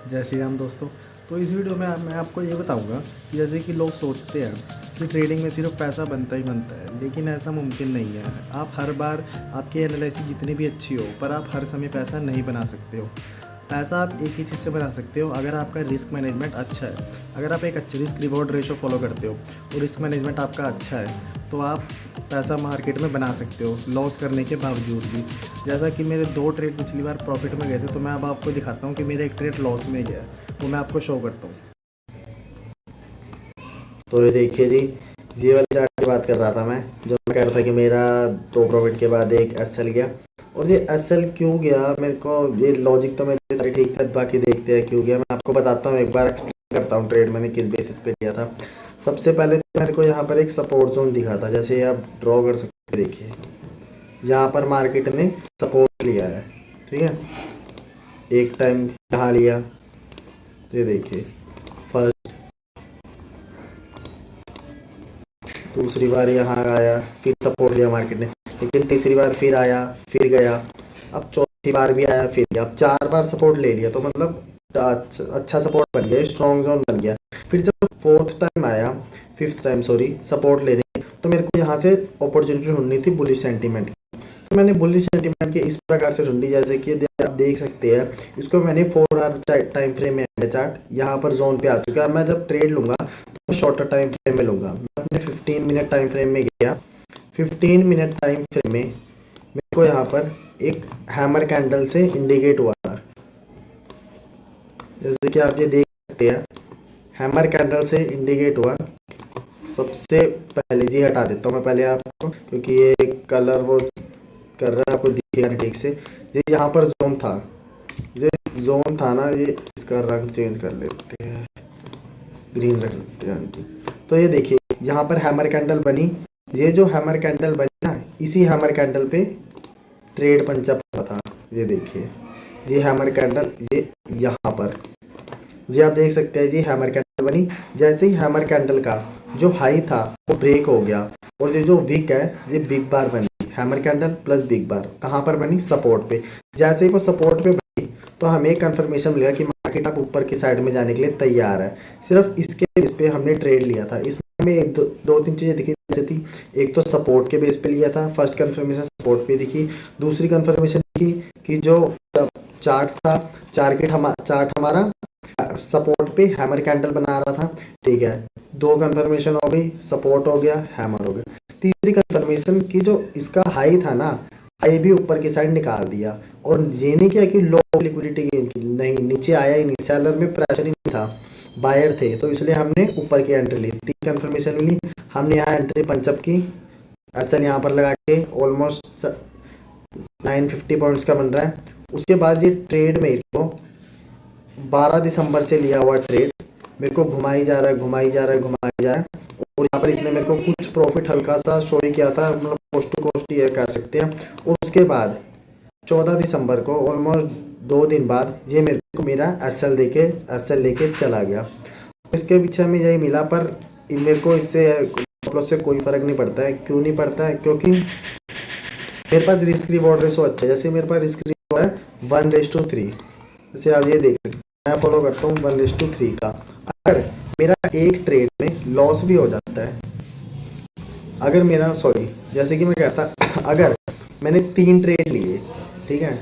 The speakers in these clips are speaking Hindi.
जय श्री राम दोस्तों। तो इस वीडियो में मैं आपको ये बताऊंगा कि जैसे कि लोग सोचते हैं कि ट्रेडिंग में सिर्फ पैसा बनता ही बनता है, लेकिन ऐसा मुमकिन नहीं है। आप हर बार आपकी एनालिसिस जितनी भी अच्छी हो, पर आप हर समय पैसा नहीं बना सकते हो। पैसा आप एक ही चीज़ से बना सकते हो, अगर आपका रिस्क मैनेजमेंट अच्छा है। अगर आप एक अच्छे रिस्क रिवॉर्ड रेशो फॉलो करते हो और रिस्क मैनेजमेंट आपका अच्छा है, तो आप पैसा मार्केट में बना सकते हो लॉस करने के बावजूद भी। जैसा कि मेरे 2 ट्रेड पिछली बार प्रॉफिट में गए थे, तो मैं अब आपको दिखाता हूँ कि मेरा एक ट्रेड लॉस में गया है, तो मैं आपको शो करता हूँ। तो ये देखिए जी, ये वाली चार्ट की बात कर रहा था मैं, जो मैं कह रहा था कि मेरा 2 प्रॉफिट के बाद एक एसएल गया। और ये एसएल क्यों गया, मेरे को ये लॉजिक तो मेरे सारे ठीक था, बाकी देखते हैं क्यों गया। मैं आपको बताता हूँ, एक बार एक्सप्लेन करता हूँ ट्रेड मैंने किस बेसिस पे किया था। सबसे पहले तो मेरे को यहाँ पर एक सपोर्ट जोन दिखा था, जैसे आप ड्रॉ कर सकते हैं। देखिए यहाँ पर मार्केट ने सपोर्ट लिया है, ठीक है। एक टाइम यहाँ लिया, तो ये देखिए फर्स्ट, दूसरी बार यहाँ आया, फिर सपोर्ट लिया मार्केट ने, लेकिन तीसरी बार फिर आया, फिर गया, अब चौथी बार भी आया, फिर गया। अब 4 बार सपोर्ट ले लिया, तो मतलब अच्छा सपोर्ट बन गया, स्ट्रॉन्ग जोन बन गया। फिर जब फोर्थ टाइम आया, फिफ्थ टाइम सॉरी, सपोर्ट लेने, तो मेरे को यहाँ से अपॉर्चुनिटी ढूंढनी थी बुलिश सेंटीमेंट की। तो मैंने बुलिश सेंटीमेंट के इस प्रकार से ढूंढी, जैसे कि आप देख सकते हैं, इसको मैंने 4 आवर टाइम फ्रेम में चार्ट यहाँ पर जोन पे आ चुका है। मैं जब ट्रेड लूंगा तो शॉर्टर टाइम फ्रेम में लूंगा। मैं अपने 15 मिनट टाइम फ्रेम में गया। 15 मिनट टाइम फ्रेम में मेरे को यहाँ पर एक हैमर कैंडल से इंडिकेट हुआ था, जैसे कि आप ये देख सकते हैं, हैमर कैंडल से इंडिकेट हुआ। सबसे पहले जी हटा देता हूँ मैं पहले आपको, क्योंकि ये कलर वो कर रहा है, आपको दिखेगा नहीं ठीक से। ये यहाँ पर जोन था, ये जोन था ना, ये इसका रंग चेंज कर लेते हैं, ग्रीन रख लेते हैं। तो ये देखिए यहाँ पर हैमर कैंडल बनी। ये जो हैमर कैंडल बनी ना, इसी हैमर कैंडल पे ट्रेड पंचअप हुआ था। ये देखिए ये हैमर कैंडल, ये यहाँ पर ये आप देख सकते हैं जी, हैमर कैंडल बनी। जैसे ही हैमर कैंडल का जो हाई था वो ब्रेक हो गया, और ये जो वीक है ये बिग बार बनी। हैमर कैंडल प्लस बिग बार कहाँ पर बनी, सपोर्ट पे। जैसे ही वो सपोर्ट पे बनी, तो हमें कंफर्मेशन मिला कि मार्केट अब ऊपर की साइड में जाने के लिए तैयार है। सिर्फ इसके बेस पे हमने ट्रेड लिया था। इसमें हमें एक दो तीन चीजें दिखी, जैसे थी, एक तो सपोर्ट के बेस पे लिया था, फर्स्ट कंफर्मेशन सपोर्ट पे दिखी। दूसरी कंफर्मेशन दिखी कि जो चार्ट था, चार्ट हमारा सपोर्ट पे हैमर कैंडल बना रहा था, ठीक है। 2 कंफर्मेशन हो गई, सपोर्ट हो गया, हैमर हो गया। तीसरी कंफर्मेशन की जो इसका हाई था ना, हाई भी ऊपर की साइड निकाल दिया। और ये नहीं किया कि लो लिक्विडिटी गेन की, नहीं, नीचे आया ही नहीं, सेलर में प्रेशर ही नहीं था, बायर थे, तो इसलिए हमने ऊपर की एंट्री ली। 3 कंफर्मेशन मिली, हमने यहाँ एंट्री पंचअप की, एसएल यहाँ पर लगा के ऑलमोस्ट 950 पॉइंट्स का बन रहा है। उसके बाद ये ट्रेड मेरे को 12 दिसंबर से लिया हुआ ट्रेड मेरे को घुमाई जा रहा है, घुमाई जा रहा है, घुमाई जा रहा है। और यहाँ पर इसने मेरे को कुछ प्रॉफिट हल्का सा शो ही किया था, मतलब कोस्ट टू कोस्ट ये कह सकते हैं। और उसके बाद 14 दिसंबर को ऑलमोस्ट 2 दिन बाद ये मेरे को मेरा एसएल लेके चला गया। इसके पीछे में यही मिला, पर मेरे को इससे कोई फर्क नहीं पड़ता है। क्यों नहीं पड़ता है, क्योंकि मेरे पास रिस्क रिवॉर्ड रेशो अच्छा है। जैसे मेरे पास रिस्क रिवॉर्ड है 1:3, जैसे आप ये देख सकते हैं, मैं फॉलो करता हूँ 1:3 का। अगर मेरा एक ट्रेड में लॉस भी हो जाता है, अगर मेरा सॉरी जैसे कि मैं कहता, अगर मैंने 3 ट्रेड लिए, ठीक है,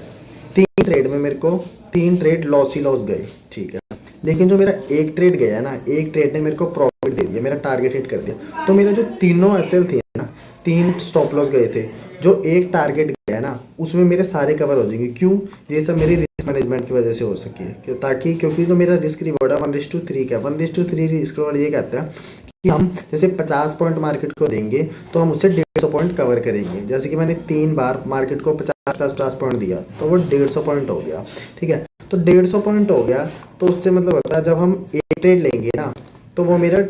3 ट्रेड में मेरे को 3 ट्रेड लॉस ही लॉस गए, ठीक है, लेकिन जो मेरा एक ट्रेड गया ना, एक ट्रेड ने मेरे को प्रॉफिट दे दिया, मेरा टारगेट हिट कर दिया, तो मेरा जो तीनों एसएल थे ना, 3 स्टॉप लॉस गए थे, जो एक टारगेट गया ना, उसमें मेरे सारे कवर हो जाएंगे। क्यों, ये सब मेरी रिस्क मैनेजमेंट की वजह से हो सके, ताकि क्योंकि जो मेरा रिस्क रिवॉर्ड है 1:3 का, 1:3 रिस्क रिवॉर्ड ये कहता है कि हम जैसे 50 पॉइंट मार्केट को देंगे, तो हम उससे 150 पॉइंट कवर करेंगे। जैसे कि मैंने 3 बार मार्केट को 50 पॉइंट दिया, तो वो 150 पॉइंट हो गया, ठीक है। तो 150 पॉइंट हो गया, तो उससे मतलब होता है जब हम एक ट्रेड लेंगे ना, तो वो मेरा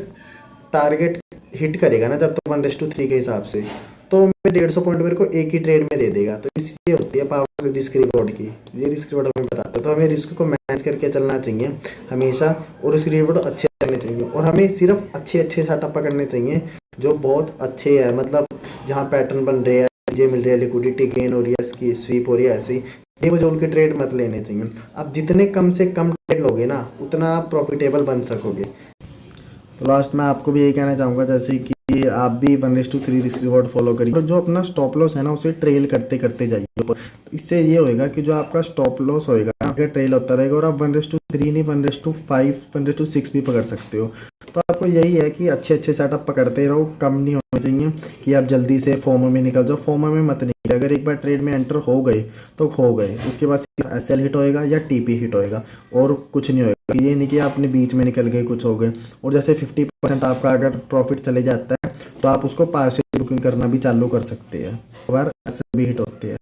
टारगेट हिट करेगा ना, जब तो 1:3 के हिसाब से, तो मैं 150 पॉइंट मेरे को एक ही ट्रेड में दे देगा। तो इसलिए होती है पावर रिस्क रिवॉर्ड की, ये रिस्क रिवॉर्ड हमें बताता है। तो हमें रिस्क को मैनेज करके चलना चाहिए हमेशा, और रिस्क रिवॉर्ड अच्छे करने चाहिए, और हमें सिर्फ अच्छे सेटअप करने चाहिए जो बहुत अच्छे है, मतलब जहाँ पैटर्न बन रहे हैं, चीजें मिल रही है, लिक्विडिटी गेन हो रही है, इसकी स्वीप हो रही है, ऐसी बेवजूल के ट्रेड मत लेने चाहिए। अब जितने कम से कम ट्रेड ट्रेड लोगे ना उतना आप प्रॉफिटेबल बन सकोगे। तो लास्ट में आपको भी यही कहना चाहूँगा जैसे कि आप भी 1:3 रिस्क रिवॉर्ड फॉलो करिए और जो अपना स्टॉप लॉस है ना उसे ट्रेल करते करते जाइए। तो इससे ये होएगा कि जो आपका स्टॉप लॉस होएगा ना अगर ट्रेल होता रहेगा और आप 1:3 नहीं 1:5 1:6 भी पकड़ सकते हो। तो आपको यही है कि अच्छे अच्छे सेटअप पकड़ते रहो, कम नहीं होने चाहिए कि आप जल्दी से फोमो में निकल जाओ। फोमो में मत निकले, अगर एक बार ट्रेड में एंटर हो गए तो हो गए, उसके बाद SL हिट होएगा या TP हिट होएगा और कुछ नहीं होएगा। ये नहीं कि आपने बीच में निकल गए कुछ हो गए। और जैसे 50% आपका अगर प्रॉफिट चले जाता है तो आप उसको पार्शियल बुकिंग करना भी चालू कर सकते हैं, बार ऐसे भी हिट होते हैं।